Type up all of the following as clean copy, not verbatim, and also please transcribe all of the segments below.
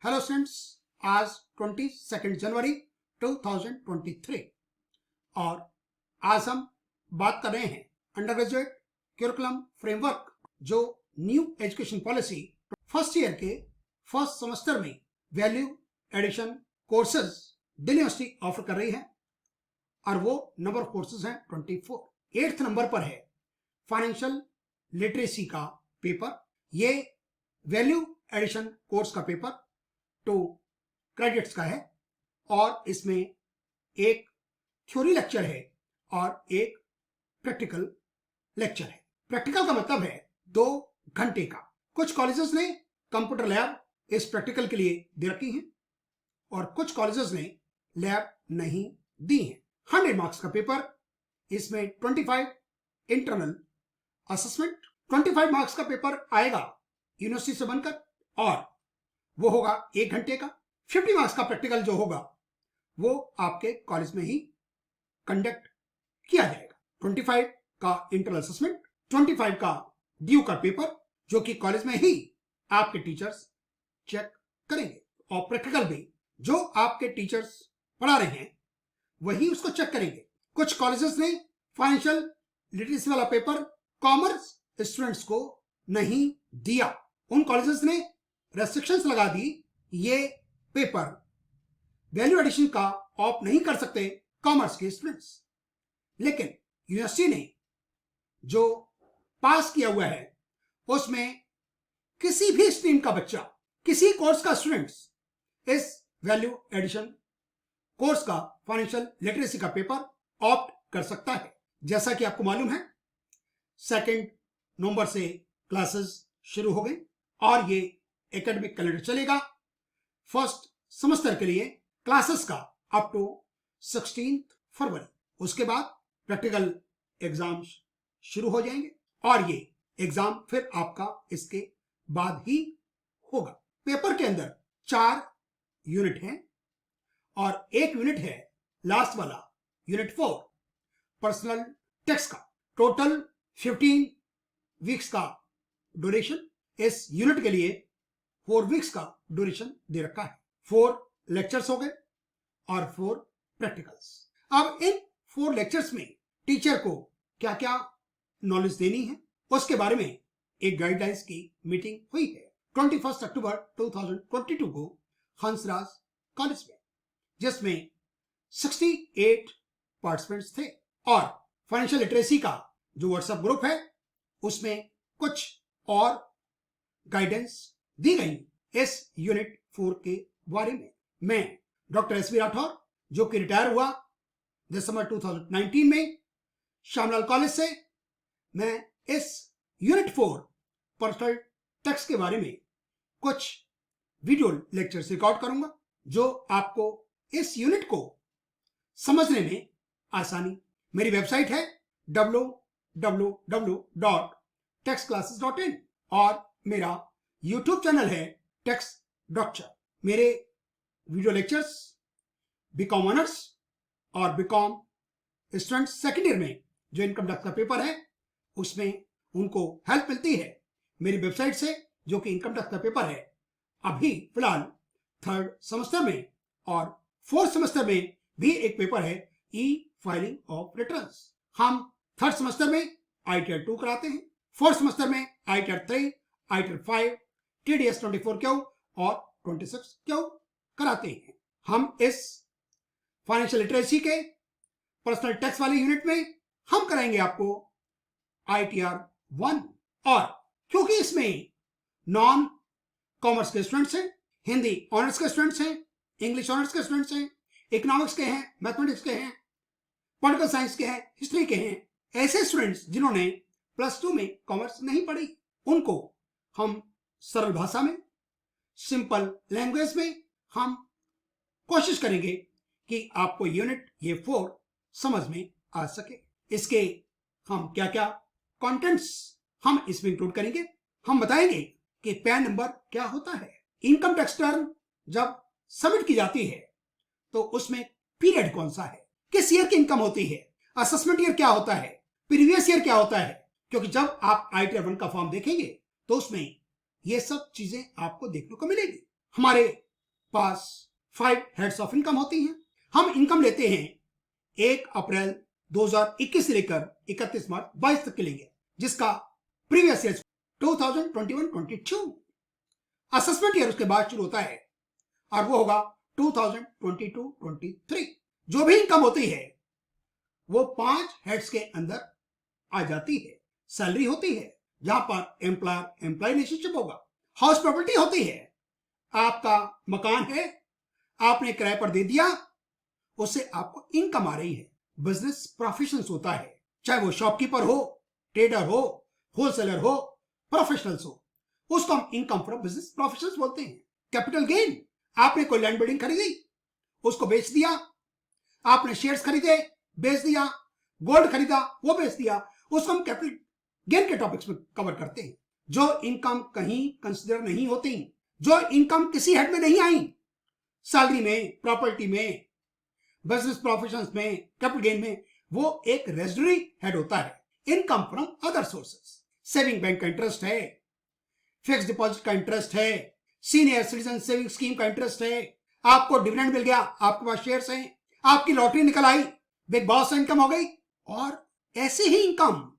Hello students, आज 22 जनवरी 2023 और आज हम बात कर रहे हैं अंडर ग्रेजुएट करिकुलम फ्रेमवर्क जो new education policy first year के फर्स्ट सेमेस्टर में value addition courses Delhi university offer कर रही है और वो नंबर ऑफ कोर्सेज हैं 24। 8th नंबर पर है फाइनेंशियल लिटरेसी का पेपर। ये वैल्यू एडिशन कोर्स का पेपर 2 क्रेडिट्स का है और इसमें एक थ्योरी लेक्चर है और एक प्रैक्टिकल लेक्चर है। प्रैक्टिकल का मतलब है 2 घंटे का। कुछ कॉलेजेस ने कंप्यूटर लैब इस प्रैक्टिकल के लिए दे रखी हैं और कुछ कॉलेजेस ने लैब नहीं दी हैं। 100 मार्क्स का पेपर, इसमें 25 इंटरनल असेसमेंट, 25 मार्क्स का पेपर आएगा यूनिवर्सिटी से बनकर और वो होगा 1 घंटे का। 50 मार्क्स का प्रैक्टिकल जो होगा वो आपके कॉलेज में ही कंडक्ट किया जाएगा। 25 का इंटरनल असेसमेंट, 25 का ड्यू का पेपर जो कि कॉलेज में ही आपके टीचर्स चेक करेंगे और प्रैक्टिकल भी जो आपके टीचर्स पढ़ा रहे हैं वही उसको चेक करेंगे। कुछ कॉलेजेस ने फाइनेंशियल लिटरेसी वाला पेपर कॉमर्स स्टूडेंट्स को नहीं दिया। उन कॉलेजेस ने रेस्ट्रिक्शंस लगा दी, ये पेपर वैल्यू एडिशन का ऑप नहीं कर सकते कॉमर्स के स्टूडेंट्स। लेकिन यूनिवर्सिटी ने जो पास किया हुआ है उसमें किसी भी स्ट्रीम का बच्चा, किसी कोर्स का स्टूडेंट्स इस वैल्यू एडिशन कोर्स का फाइनेंशियल लिटरेसी का पेपर ऑप्ट कर सकता है। जैसा कि आपको मालूम है 2 नवंबर से क्लासेस शुरू हो गई और ये एकेडमिक कैलेंडर चलेगा फर्स्ट सेमेस्टर के लिए क्लासेस का अप टू 16 फरवरी। उसके बाद प्रैक्टिकल एग्जाम्स शुरू हो जाएंगे और ये एग्जाम फिर आपका इसके बाद ही होगा। पेपर के अंदर 4 यूनिट हैं और एक यूनिट है लास्ट वाला यूनिट 4 पर्सनल टैक्स का। टोटल 15 वीक्स का ड्यूरेशन, इस यूनिट के लिए 4 वीक्स का ड्यूरेशन दे रखा है। 4 लेक्चर्स हो गए और 4 प्रैक्टिकल्स। अब इन 4 लेक्चर्स में टीचर को क्या क्या नॉलेज देनी है उसके बारे में एक गाइडलाइंस की मीटिंग हुई है 21 अक्टूबर 2022 को हंसराज कॉलेज में, जिसमें 68 पार्टिसिपेंट्स थे और फाइनेंशियल लिटरेसी का जो व्हाट्सएप ग्रुप है उसमें कुछ और गाइडेंस दी गई इस यूनिट 4 के बारे में। मैं डॉक्टर एस वी राठौर जो कि रिटायर हुआ दिसंबर 2019 में श्यामलाल कॉलेज से, मैं इस यूनिट 4 पर्सनल टैक्स के बारे में कुछ वीडियो लेक्चर्स रिकॉर्ड करूंगा जो आपको इस यूनिट को समझने में आसानी। मेरी वेबसाइट है www.taxclasses.in और मेरा YouTube चैनल है टैक्स डॉक्टर। मेरे वीडियो लेक्चर्स बीकॉम ऑनर्स और बीकॉम स्टूडेंट सेकेंड ईयर में जो इनकम टैक्स का पेपर है उसमें उनको हेल्प मिलती है मेरी वेबसाइट से, जो कि इनकम टैक्स का पेपर है अभी फिलहाल 3rd सेमेस्टर में, और 4th सेमेस्टर में भी एक पेपर है ई फाइलिंग ऑफ रिटर्न्स। हम 3rd सेमेस्टर में ITR 2 कराते हैं, 4th सेमेस्टर में ITR 3, ITR 5, TDS 24Q और 26Q कराते हैं। हम इस फाइनेंशियल लिटरेसी के पर्सनल टैक्स वाले यूनिट में हम कराएंगे आपको ITR 1 और क्योंकि इसमें नॉन कॉमर्स के स्टूडेंट्स हैं, हिंदी ऑनर्स के स्टूडेंट्स हैं, इंग्लिश ऑनर्स के स्टूडेंट्स हैं, इकोनॉमिक्स के हैं, मैथमेटिक्स के हैं, पॉलिटिकल साइंस के हैं, हिस्ट्री के हैं, ऐसे स्टूडेंट्स जिन्होंने +2 में कॉमर्स नहीं पढ़ी, उनको हम सरल भाषा में, सिंपल लैंग्वेज में हम कोशिश करेंगे कि आपको यूनिट ये 4 समझ में आ सके। इसके हम क्या क्या कंटेंट्स हम इसमें इंक्लूड करेंगे, हम बताएंगे कि पैन नंबर क्या होता है, इनकम टैक्स रिटर्न जब सबमिट की जाती है तो उसमें पीरियड कौन सा है, किस ईयर की इनकम होती है, असेसमेंट ईयर क्या होता है, प्रीवियस ईयर क्या होता है, क्योंकि जब आप ITR 1 का फॉर्म देखेंगे तो उसमें ये सब चीजें आपको देखने को मिलेगी। हमारे पास 5 हेड्स ऑफ इनकम होती हैं। हम इनकम लेते हैं 1 अप्रैल 2021 से लेकर 31 मार्च 22 तक के लेंगे, जिसका प्रीवियस ईयर 2021-22 असेसमेंट ईयर उसके बाद शुरू होता है और वो होगा 2022-23। जो भी इनकम होती है वो 5 हेड्स के अंदर आ जाती है। सैलरी होती है जहां पर एम्प्लॉयर एम्प्लॉय रिलेशनशिप होगा। हाउस प्रॉपर्टी होती है, आपका मकान है, आपने किराए पर दे दिया, उससे आपको इनकम आ रही है। बिजनेस प्रोफेशंस होता है, चाहे वो शॉपकीपर हो, ट्रेडर हो, होलसेलर हो, प्रोफेशनल्स हो, उसको हम इनकम फ्रॉम बिजनेस प्रोफेशंस बोलते हैं। कैपिटल गेन, आपने कोई लैंड बिल्डिंग खरीदी, उसको बेच दिया, आपने शेयर्स खरीदे, बेच दिया, गोल्ड खरीदा, वो बेच दिया, उसको हम कैपिटल गेन के टॉपिक्स में कवर करते हैं। जो इनकम कहीं कंसिडर नहीं होती, जो इनकम किसी हेड में नहीं आई, सैलरी में, प्रॉपर्टी में, बिजनेस प्रोफेशंस में, कैपिटल गेन में, वो एक रेजिडरी हेड होता है। Income from other sources, saving bank का इंटरेस्ट है, फिक्स डिपॉजिट का इंटरेस्ट है, सीनियर सिटीजन सेविंग स्कीम का इंटरेस्ट है, आपको डिविडेंड मिल गया, आपके पास शेयर्स हैं, आपकी लॉटरी निकल आई, बिग बॉस से इनकम हो गई। और ऐसी ही इनकम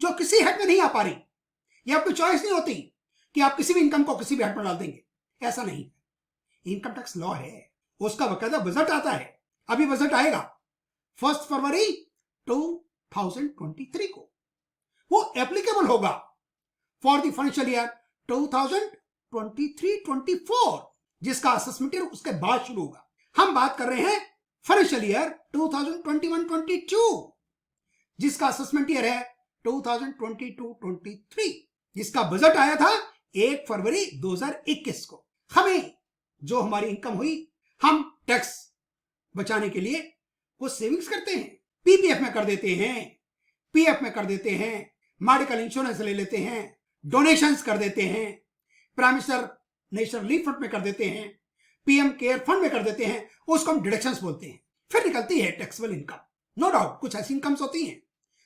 जो किसी हेड में नहीं आ पा रही, ये आपकी चॉइस नहीं होती कि आप किसी भी इनकम को किसी भी हेड में डाल देंगे, ऐसा नहीं। इनकम टैक्स लॉ है, उसका बकायदा बजट आता है। अभी बजट आएगा 1 फरवरी 2023 को, वो एप्लीकेबल होगा फॉर द फाइनेंशियल ईयर 2023-24, जिसका असेसमेंट ईयर उसके बाद शुरू होगा। हम बात कर रहे हैं फाइनेंशियल ईयर 2021-22, जिसका असेसमेंट ईयर है 2022-23, जिसका बजट आया था 1 फरवरी 2021 को। हमें जो हमारी इनकम हुई, हम टैक्स बचाने के लिए वो सेविंग्स करते हैं, पीपीएफ में कर देते हैं, पीएफ में कर देते हैं, मेडिकल इंश्योरेंस ले लेते हैं, डोनेशंस कर देते हैं, prime minister national relief fund में कर देते हैं, पीएम केयर फंड में कर देते हैं, उसको हम डिडक्शंस बोलते हैं। फिर निकलती है टैक्सेबल इनकम। नो डाउट कुछ ऐसी इनकम्स होती हैं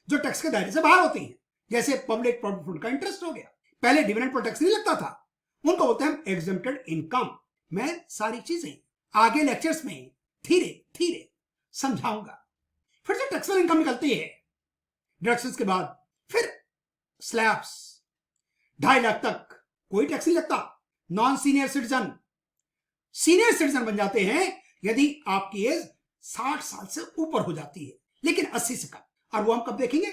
जो टैक्स के दायरे से बाहर होती हैं, जैसे पब्लिक प्रॉविडेंट फंड का इंटरेस्ट हो गया, पहले डिविडेंड पर टैक्स नहीं लगता था, उनको बोलते हैं एग्जेम्प्टेड इनकम। मैं सारी चीजें आगे लेक्चर्स में धीरे धीरे समझाऊंगा। फिर जो टैक्सेबल इनकम निकलती है डिडक्शंस के बाद, फिर स्लैब्स 2.5 लाख तक कोई टैक्स नहीं लगता। Non senior citizen senior citizen बन जाते हैं यदि आपकी एज 60 साल से ऊपर हो जाती है, लेकिन 80 से कम। और वो हम कब देखेंगे?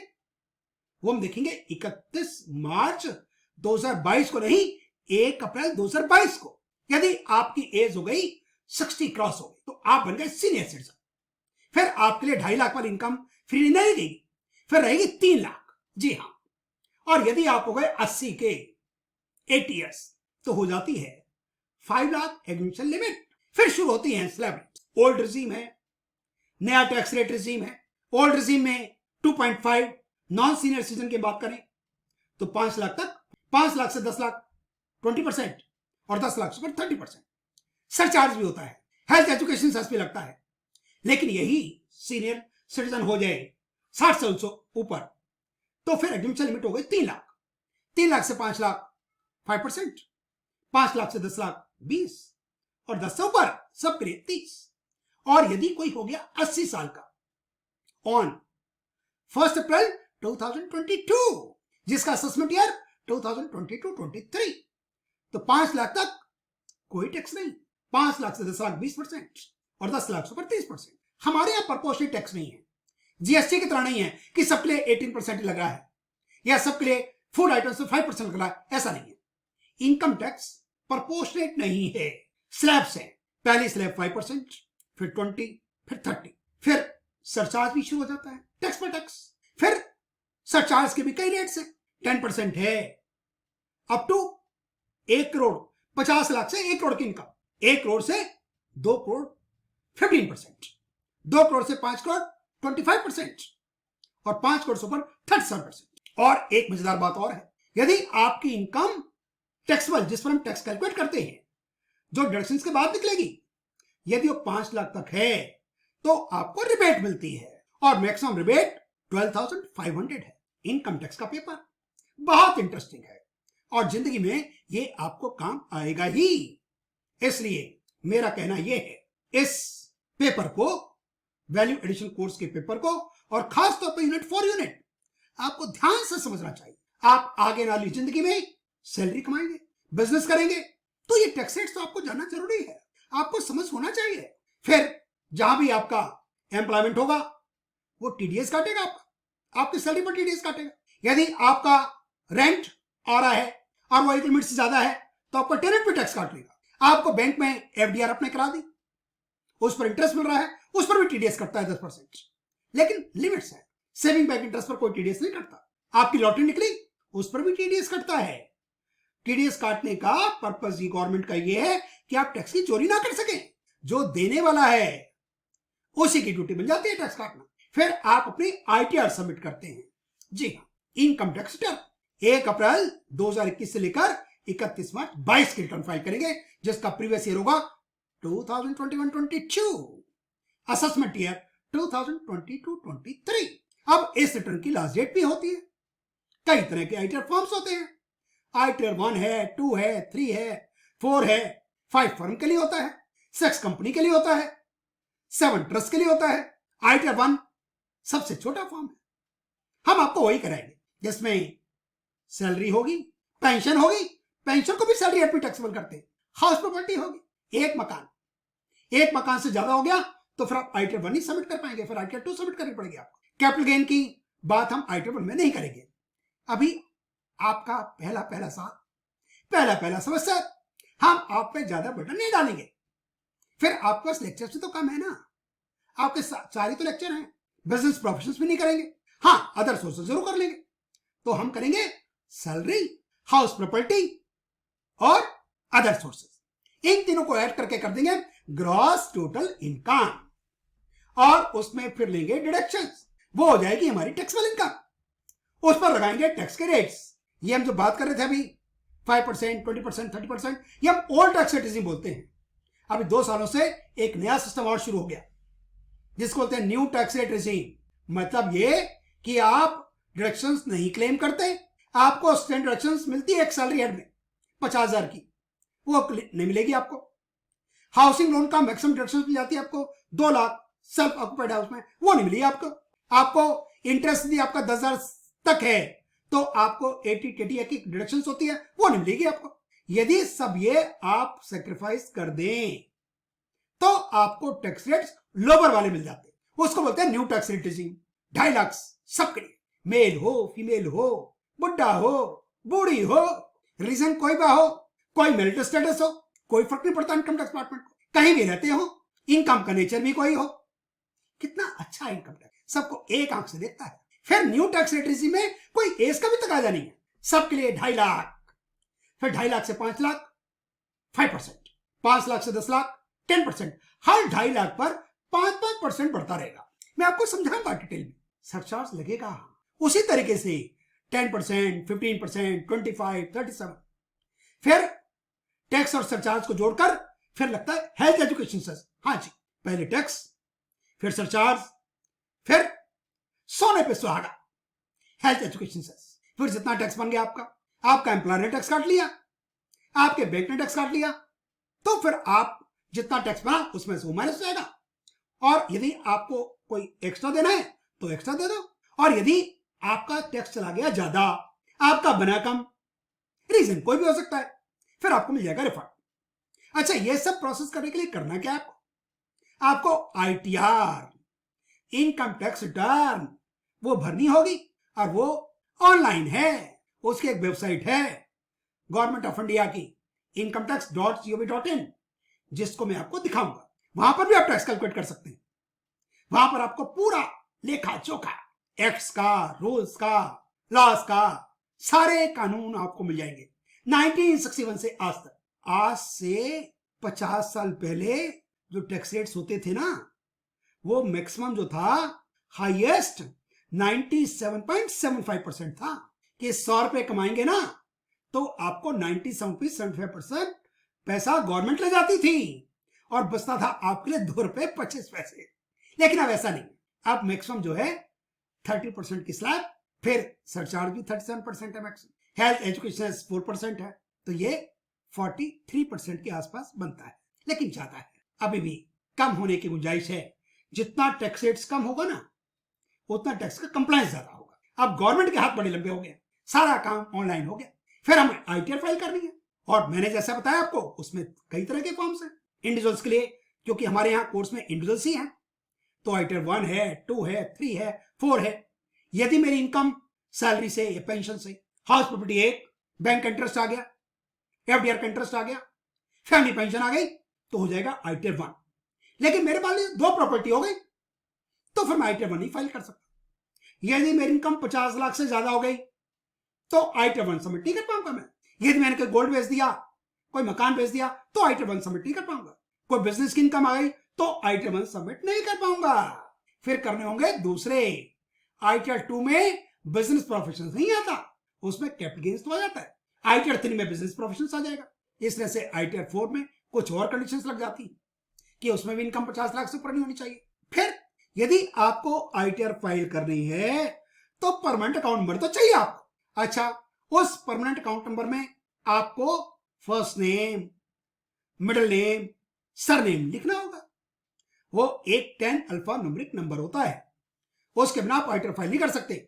वो हम देखेंगे 31 मार्च 2022 को, नहीं 1 अप्रैल 2022 को। यदि आपकी एज हो गई 60 क्रॉस हो गई तो आप बन गए सीनियर सिटीजन। फिर आपके लिए 2.5 लाख वाली इनकम फ्री नहीं रहेगी, फिर रहेगी 3 लाख। जी हाँ। और यदि आप हो गए 80 के 8 ईयर्स तो हो जाती है 5 लाख एग्जेम्पशन लिमिट। फिर शुरू होती है स्लैब। ओल्ड रिजीम है, नया टैक्स रेट रिजीम है। ओल्ड रिजीम में 2.5, नॉन सीनियर सिटीजन की बात करें तो 5 लाख तक, 5 लाख से 10 लाख 20% और 10 लाख से ऊपर 30%। सरचार्ज भी होता है, हेल्थ एजुकेशन सेस भी लगता है। लेकिन यही सीनियर सिटीजन हो जाए 60 से ऊपर तो फिर एग्जेम्पशन लिमिट हो गई 3 लाख। 3 लाख से 5 लाख 5%, 5 लाख से 10 लाख 20 और 10 से ऊपर सबके लिए 30। और यदि कोई हो गया 80 साल का ऑन 1 अप्रैल 2022, जिसका असेसमेंट ईयर 2022-23, तो 5 लाख तक कोई टैक्स नहीं। 5 लाख से 10 लाख 20% और 10 लाख से ऊपर 30%। हमारे यहां प्रोपोर्शनल टैक्स नहीं है, जीएसटी की तरह नहीं है कि सबके लिए 18% लग रहा है या सबके लिए फूड आइटम से 5% लग रहा है, ऐसा नहीं है। इनकम टैक्स प्रोपोर्शनेट नहीं है, स्लैब्स है। पहली स्लैब 5%, फिर 20, फिर 30, फिर सरचार्ज भी शुरू हो जाता है, टैक्स पर टैक्स। फिर सरचार्ज के भी कई रेट्स हैं। 10% है अप टू 1 करोड़ 50 लाख से 1 करोड़ की इनकम, 1 करोड़ से 2 करोड़ 15%, 2 करोड़ से 5 करोड़ 25% और 5 करोड़ से ऊपर 37%। और एक मजेदार बात और है, यदि आपकी इनकम टैक्सेबल, जिस पर हम टैक्स कैलकुलेट करते हैं, जो डिडक्शंस के बाद निकलेगी, यदि वो 5 लाख तक है तो आपको रिबेट मिलती है और मैक्सिमम रिबेट 12,500 है। इनकम टैक्स का पेपर बहुत इंटरेस्टिंग है और जिंदगी में ये आपको काम आएगा ही। इसलिए मेरा कहना यह है, इस पेपर को, वैल्यू एडिशन कोर्स के पेपर को, और खास तौर पर यूनिट फॉर यूनिट आपको ध्यान से समझना चाहिए। आप आगे वाली जिंदगी में सैलरी कमाएंगे, बिजनेस करेंगे, तो ये टैक्स रेट्स तो आपको जानना जरूरी है, आपको समझ होना चाहिए। फिर जहां भी आपका एम्प्लॉयमेंट होगा वो टीडीएस काटेगा, आपकी सैलरी पर टीडीएस काटेगा। यदि आपका रेंट आ रहा है और वो 1 लिमिट से ज्यादा है तो आपको टेनेंट पे टैक्स काट लेगा। आपको बैंक में एफडीआर आपने करा दी, उस पर इंटरेस्ट मिल रहा है, उस पर भी टीडीएस कटता है 10%, लेकिन लिमिट्स है। सेविंग बैंक इंटरेस्ट पर कोई टीडीएस नहीं कटता। आपकी लॉटरी निकली, उस पर भी टीडीएस कटता है। टीडीएस काटने का पर्पस ही गवर्नमेंट का ये है कि आप टैक्स की चोरी ना कर सकें। जो देने वाला है उसी की ड्यूटी बन जाती है टैक्स काटना। फिर आप अपनी आईटीआर सबमिट करते हैं। जी हाँ, इनकम टैक्स रिटर्न 1 अप्रैल 2021 से लेकर 31 मार्च 22 की रिटर्न फाइल करेंगे, जिसका प्रीवियस ईयर होगा 2021-22, असेसमेंट ईयर 2022-23। अब इस रिटर्न की लास्ट डेट भी होती है। कई तरह के आईटीआर फॉर्म्स होते हैं। आईटीआर 1 है, 2 है, 3 है, 4 है, 5 फर्म के लिए होता है, 6 कंपनी के लिए होता है, 7 ट्रस्ट के लिए होता है। आईटीआर 1 सबसे छोटा फॉर्म है, हम आपको वही कराएंगे जिसमें सैलरी होगी, पेंशन होगी, पेंशन को भी सैलरी एडमी टैक्सेबल करते हैं। हाउस प्रॉपर्टी होगी, एक मकान से ज्यादा हो गया तो फिर आप आईटीआर 1 ही सबमिट कर पाएंगे, फिर आईटीआर 2 सबमिट करनी पड़ेगी आपको। कैपिटल गेन की बात हम आईटीआर 1 में नहीं करेंगे। अभी आपका पहला साल, पहला समस्या, हम आप पे ज्यादा बर्डन नहीं डालेंगे। फिर आपके पास लेक्चर से तो कम है ना, आपके 4 ही तो लेक्चर हैं। बिजनेस प्रोफेशंस भी नहीं करेंगे, हाँ अदर सोर्सेज जरूर कर लेंगे। तो हम करेंगे सैलरी, हाउस प्रॉपर्टी और अदर सोर्सेज। इन तीनों को ऐड करके कर देंगे ग्रॉस टोटल इनकम, और उसमें फिर लेंगे डिडक्शंस, वो हो जाएगी हमारी टैक्सेबल इनकम। उस पर लगाएंगे टैक्स के रेट्स। ये हम जो बात कर रहे थे अभी 5%, 20%, 30%, ये हम ओल्ड टैक्स रेट बोलते हैं। अभी 2 सालों से एक नया सिस्टम और शुरू हो गया जिसको बोलते हैं न्यू टैक्स रेट रिजीम। मतलब ये कि आप डिडक्शंस नहीं क्लेम करते, आपको स्टैंड डिडक्शंस मिलती है एक सैलरी हेड में 50,000 की, वो नहीं मिलेगी आपको। हाउसिंग लोन का मैक्सिमम डिडक्शन मिल जाती है आपको 2 लाख, सेल्फ ऑक्युपाइड हाउस में, वो नहीं मिली आपको। आपको इंटरेस्ट भी आपका 10,000 तक है तो आपको 80 की डिडक्शन होती है, वो नहीं मिलेगी आपको। यदि सब ये आप सेक्रीफाइस कर दें तो आपको टैक्स रेट्स लोअर वाले मिल जाते हैं, उसको बोलते हैं new tax rate regime. 2.5 lakh सबके लिए, मेल हो, फीमेल हो, बुढ़ा हो, बूढ़ी हो, रीजन कोई भी हो, कोई मेरिटल स्टेटस हो, कोई फर्क नहीं पड़ता इनकम टैक्स डिपार्टमेंट को, कहीं भी रहते हो, इनकम का नेचर भी कोई हो। कितना अच्छा इनकम टैक्स सबको एक आंख से देखता है। फिर न्यू टैक्स रेट रिजीम में कोई एज का भी तकाजा नहीं है, सबके लिए 2.5 लाख। फिर 2.5 लाख से 5 लाख 5%, 5 लाख से 10 लाख 10%, हर 2.5 लाख पर 5% बढ़ता रहेगा। मैं आपको समझाऊंगा डिटेल में। सरचार्ज लगेगा उसी तरीके से 10%, 15%, 25%, 37%। फिर टैक्स और सरचार्ज को जोड़कर फिर लगता है हेल्थ एजुकेशन सेस। हाँ जी, पहले टैक्स, फिर सरचार्ज, फिर सोने पे सुहागा, हेल्थ एजुकेशन सेस। फिर जितना टैक्स बन गया आपका एम्प्लॉयर ने टैक्स काट लिया, आपके बैंक ने टैक्स काट लिया, तो फिर आप जितना टैक्स बना उसमें से वो माइनस हो जाएगा। और यदि आपको कोई एक्स्ट्रा देना है तो एक्स्ट्रा दे दो, और यदि आपका टैक्स चला गया ज्यादा, आपका बना कम, रीजन कोई भी हो सकता है, फिर आपको मिल जाएगा रिफंड। अच्छा, ये सब प्रोसेस करने के लिए करना क्या है आपको आईटीआर, इनकम टैक्स रिटर्न, वो भरनी होगी, और वो ऑनलाइन है। उसकी एक वेबसाइट है गवर्नमेंट ऑफ इंडिया की, incometax.gov.in, जिसको मैं आपको दिखाऊंगा। वहां पर भी आप टैक्स कैलकुलेट कर सकते हैं। वहां पर आपको पूरा लेखा जोखा, एक्ट्स का, रूल्स का, लॉस का, सारे कानून आपको मिल जाएंगे 1961 से आज तक। आज से 50 साल पहले जो टैक्स रेट्स होते थे ना, वो मैक्सिमम जो था, हाईएस्ट 97.75% था कि 100 रुपए कमाएंगे ना तो आपको 97.75% पैसा गवर्नमेंट ले जाती थी और बचता था आपके लिए 2 रुपए 25 पैसे। लेकिन अब ऐसा नहीं, अब मैक्सिमम जो है 30% की स्लैब, फिर सरचार्ज भी 37% है मैक्सिमम, हेल्थ एजुकेशन 4% है, तो ये 43% के आसपास बनता है। लेकिन ज्यादा है, अभी भी कम होने की गुंजाइश है। जितना टैक्स रेट्स कम होगा ना, उतना टैक्स का कंप्लायंस ज्यादा होगा। अब गवर्नमेंट के हाथ बड़े लंबे हो गए, सारा काम ऑनलाइन हो गया, फिर हमें आईटीआर फाइल करनी है। और मैंने जैसा बताया आपको, उसमें कई तरह के फॉर्म्स हैं। इंडिविजुअल्स के लिए, क्योंकि हमारे यहाँ कोर्स में इंडिविजुअल्स ही हैं, तो आईटीआर 1 है, 2 है, 3 है, 4 है। यदि मेरी इनकम सैलरी से या पेंशन से, हाउस प्रॉपर्टी 1, बैंक का इंटरेस्ट आ गया, एफडीआर का इंटरेस्ट आ गया, फैमिली पेंशन आ गई, तो हो जाएगा आईटीआर 1। लेकिन मेरे पास 2 प्रॉपर्टी हो गई, तो फिर मैं आईटीआर 1 नहीं फाइल कर सकता। यदि मेरी इनकम 50 लाख से ज्यादा हो गई, तो आईटीआर 1 सबमिट नहीं कर पाऊंगा मैं। यदि मैंने कोई गोल्ड बेच दिया, कोई मकान बेच दिया, तो आईटीआर 1 सबमिट नहीं कर पाऊंगा। कोई बिजनेस की इनकम आ गई, तो आईटीआर 1 सबमिट नहीं कर पाऊंगा। फिर करने होंगे दूसरे। आईटीआर 2 में बिजनेस प्रोफेशन नहीं आता, उसमें कैपिटल गेन्स तो आ जाता है। आईटीआर 3 में बिजनेस प्रोफेशन आ जाएगा। इसलिए से आईटीआर 4 में कुछ और कंडीशंस लग जाती कि उसमें भी इनकम 50 लाख से ऊपर नहीं होनी चाहिए। फिर यदि आपको आईटीआर फाइल करनी है, तो परमानेंट अकाउंट नंबर तो चाहिए आपको। अच्छा, उस परमानेंट अकाउंट नंबर में आपको first name, middle name, surname लिखना होगा। वो एक 10 अल्फा न्यूमेरिक नंबर होता है, उसके बिना आप आईटीआर फाइल नहीं कर सकते।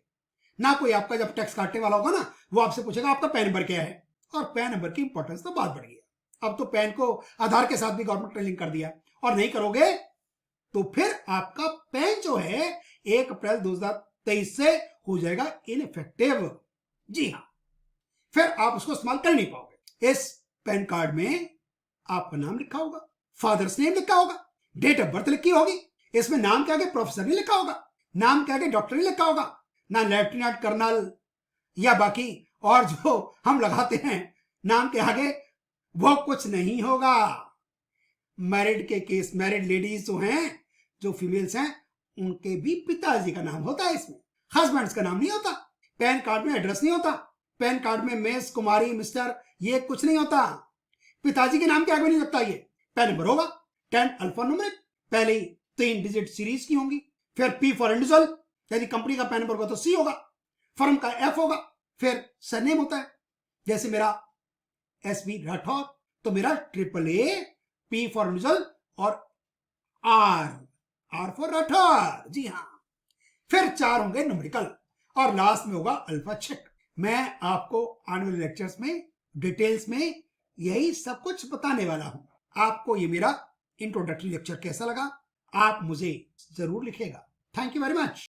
ना कोई आपका जब टैक्स काटने वाला होगा ना, वो आपसे पूछेगा आपका पैन नंबर क्या है, और पैन नंबर की इंपॉर्टेंस तो बहुत बढ़ गई है। अब तो पैन को आधार के साथ भी गवर्नमेंट ने लिंक कर दिया, और नहीं करोगे तो फिर आपका पैन जो है 1 अप्रैल 2023 से हो जाएगा इनइफेक्टिव। जी हाँ, फिर आप उसको इस्तेमाल कर नहीं पाओगे। इस पैन कार्ड में आपका नाम लिखा होगा, फादर्स नेम लिखा होगा, डेट ऑफ बर्थ लिखी होगी। इसमें नाम के आगे प्रोफेसर नहीं लिखा होगा, नाम के आगे डॉक्टर नहीं लिखा होगा, ना लेफ्टिनेंट कर्नल या बाकी और जो हम लगाते हैं नाम के आगे, वो कुछ नहीं होगा। मैरिड के केस, मैरिड लेडीज जो हैं, जो फीमेल्स हैं, उनके भी पिताजी का नाम होता है इसमें, हस्बैंड्स का नाम नहीं होता। पैन कार्ड में एड्रेस नहीं होता, पैन कार्ड में मिस, कुमारी, मिस्टर, ये कुछ नहीं होता। पिताजी के नाम के आगे नहीं लगता। ये पैन नंबर होगा 10 अल्फा न्यूमेरिक, पहले 3 डिजिट सीरीज की होंगी। फिर पी फॉर इंडिविजुअल, यदि कंपनी का पैन नंबर होगा तो सी होगा, फर्म का एफ होगा, फिर सरनेम होता है। जैसे मेरा एसबी राठौर, तो मेरा AAA, पी फॉर इंडिविजुअल, और आर फॉर राठौर। जी हाँ, फिर 4 होंगे न्यूमेरिकल, और लास्ट में होगा अल्फा चेक। मैं आपको आने वाले लेक्चर्स में डिटेल्स में यही सब कुछ बताने वाला हूं। आपको ये मेरा इंट्रोडक्टरी लेक्चर कैसा लगा, आप मुझे जरूर लिखिएगा। Thank you very much.